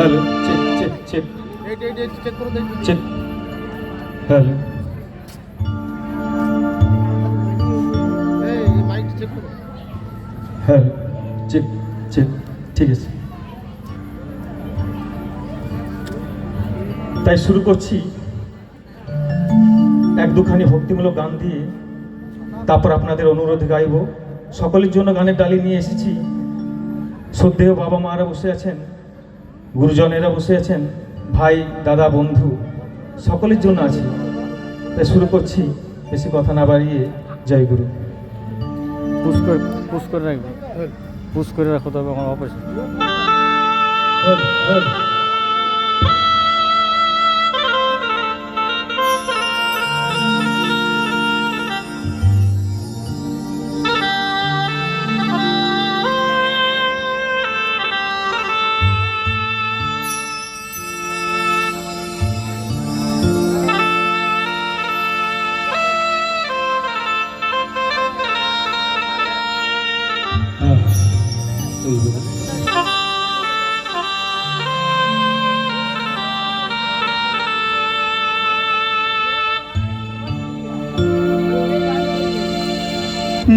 Hello, check check check check করে দেখুন। Check. Hello, এই মাইক চেক করো। Hello, check check. ঠিক আছে, তাই শুরু করছি এক দুখানি ভক্তিমূলক গান দিয়ে। তারপর আপনাদের অনুরোধে গাইব। সকলের জন্য গানের ডালি নিয়ে এসেছি। শ্রদ্ধেয় বাবা মারা বসে আছেন, গুরুজনেরা বসে আছেন, ভাই দাদা বন্ধু সকলের জন্য আছে। তাই শুরু করছি, বেশি কথা না বাড়িয়ে। জয় গুরু। পুশ করে রাখবে, পুশ করে রাখো, তবে আমার অপারেশন।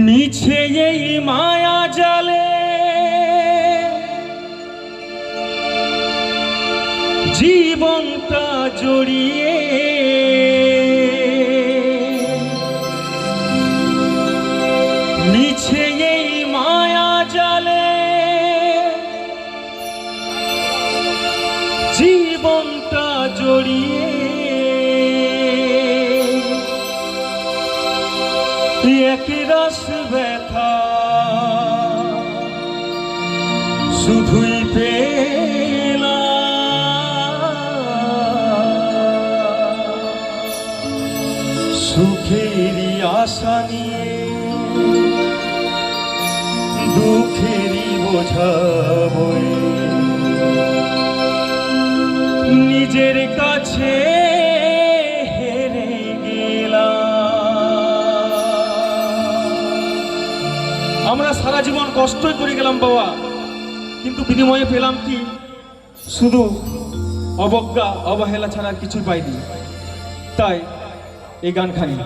নিছে এই মায়া জালে জীবনটা জড়িয়ে, নিছে এই মায়া জালে জীবনটা জড়িয়ে, এক রস ব্যথা শুধুই পেলাম, সুখেরই আশা নিয়ে দুঃখেরই বোঝা বয়ে নিজের কাছে হেরে গেলাম। আমরা সারা জীবন কষ্টই করে গেলাম বাবা, কিন্তু বিনিময়ে পেলাম কি? শুধু অবজ্ঞা অবহেলা ছাড়া আর কিছুই পাইনি। তাই এই গানখানি।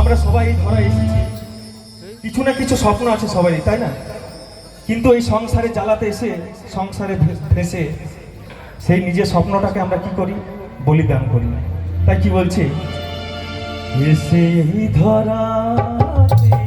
আমরা সবাই এই ধরা এসেছি, কিছু না কিছু স্বপ্ন আছে সবারই, তাই না? কিন্তু এই সংসারে জ্বালাতে এসে, সংসারে ফেসে সেই নিজের স্বপ্নটাকে আমরা কি করি? বলিদান করি। তাই কি বলছে? এসে এই ধরাতে